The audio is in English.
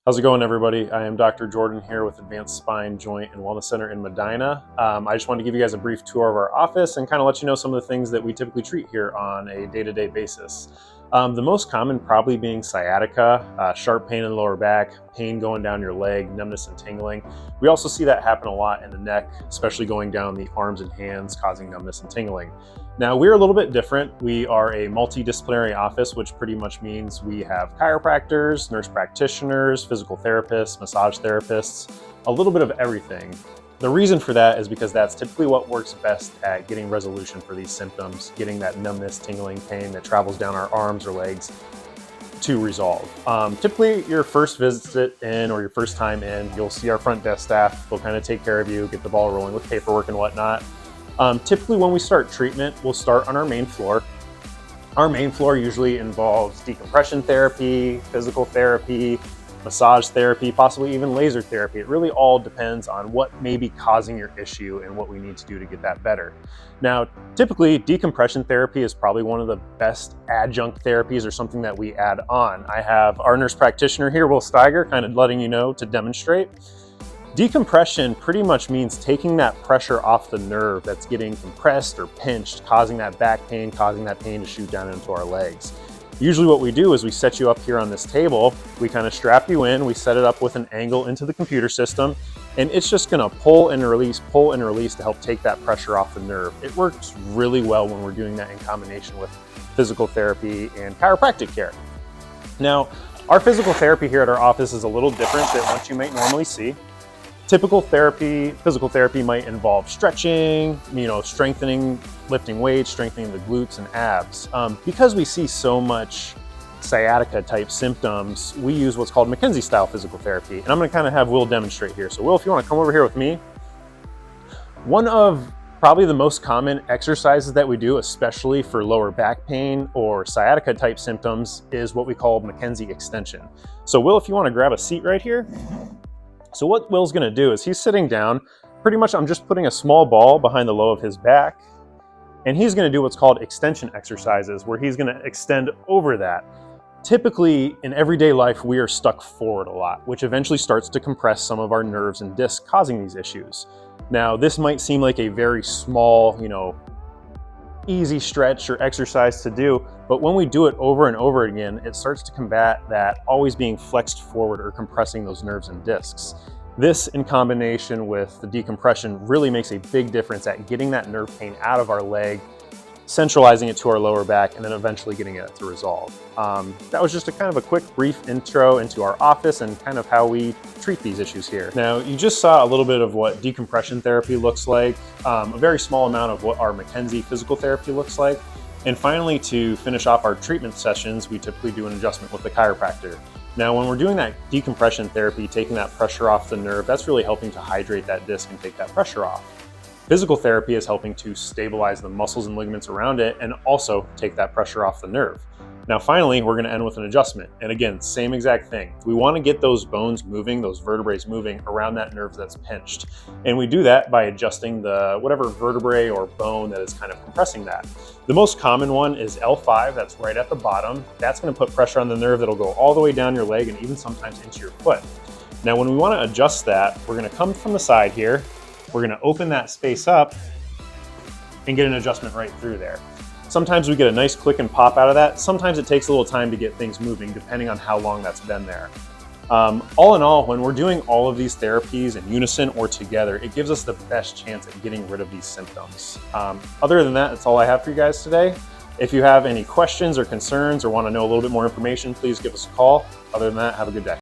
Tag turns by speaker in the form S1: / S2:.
S1: How's it going, everybody? I am Dr. Jordan here with Advanced Spine, Joint, and Wellness Center in Medina. I just wanted to give you guys a brief tour of our office and kind of let you know some of the things that we typically treat here on a day-to-day basis. The most common probably being sciatica, sharp pain in the lower back, pain going down your leg, numbness and tingling. We also see that happen a lot in the neck, especially going down the arms and hands, causing numbness and tingling. Now, we're a little bit different. We are a multidisciplinary office, which pretty much means we have chiropractors, nurse practitioners, physical therapists, massage therapists, a little bit of everything. The reason for that is because that's typically what works best at getting resolution for these symptoms, getting that numbness, tingling, pain that travels down our arms or legs to resolve. Typically, your first visit in or your first time in, you'll see our front desk staff. They'll kind of take care of you, get the ball rolling with paperwork and whatnot. Typically, when we start treatment, we'll start on our main floor. Our main floor usually involves decompression therapy, physical therapy, massage therapy, possibly even laser therapy. It really all depends on what may be causing your issue and what we need to do to get that better. Now, typically, decompression therapy is probably one of the best adjunct therapies or something that we add on. I have our nurse practitioner here, Will Steiger, kind of letting you know to demonstrate. Decompression pretty much means taking that pressure off the nerve that's getting compressed or pinched, causing that back pain, causing that pain to shoot down into our legs. Usually what we do is we set you up here on this table, we kind of strap you in, we set it up with an angle into the computer system, and it's just gonna pull and release to help take that pressure off the nerve. It works really well when we're doing that in combination with physical therapy and chiropractic care. Now, our physical therapy here at our office is a little different than what you might normally see. Typical therapy, physical therapy might involve stretching, strengthening, lifting weights, strengthening the glutes and abs. Because we see so much sciatica type symptoms, we use what's called McKenzie style physical therapy. And I'm gonna kind of have Will demonstrate here. So Will, if you wanna come over here with me. One of probably the most common exercises that we do, especially for lower back pain or sciatica type symptoms, is what we call McKenzie extension. So Will, if you wanna grab a seat right here. So what Will's gonna do is he's sitting down, pretty much I'm just putting a small ball behind the low of his back, and he's gonna do what's called extension exercises, where he's gonna extend over that. Typically, in everyday life, we are stuck forward a lot, which eventually starts to compress some of our nerves and discs, causing these issues. Now, this might seem like a very small, easy stretch or exercise to do, but when we do it over and over again, it starts to combat that always being flexed forward or compressing those nerves and discs. This, in combination with the decompression, really makes a big difference at getting that nerve pain out of our leg, centralizing it to our lower back, and then eventually getting it to resolve. That was just a kind of a quick, brief intro into our office and kind of how we treat these issues here. Now, you just saw a little bit of what decompression therapy looks like, a very small amount of what our McKenzie physical therapy looks like. And finally, to finish off our treatment sessions, we typically do an adjustment with the chiropractor. Now, when we're doing that decompression therapy, taking that pressure off the nerve, that's really helping to hydrate that disc and take that pressure off. Physical therapy is helping to stabilize the muscles and ligaments around it and also take that pressure off the nerve. Now, finally, we're gonna end with an adjustment. And again, same exact thing. We wanna get those bones moving, those vertebrae moving around that nerve that's pinched. And we do that by adjusting the whatever vertebrae or bone that is kind of compressing that. The most common one is L5, that's right at the bottom. That's gonna put pressure on the nerve that'll go all the way down your leg and even sometimes into your foot. Now, when we wanna adjust that, we're gonna come from the side here. We're gonna open that space up and get an adjustment right through there. Sometimes we get a nice click and pop out of that. Sometimes it takes a little time to get things moving, depending on how long that's been there. All in all, when we're doing all of these therapies in unison or together, it gives us the best chance at getting rid of these symptoms. Other than that, that's all I have for you guys today. If you have any questions or concerns or wanna know a little bit more information, please give us a call. Other than that, have a good day.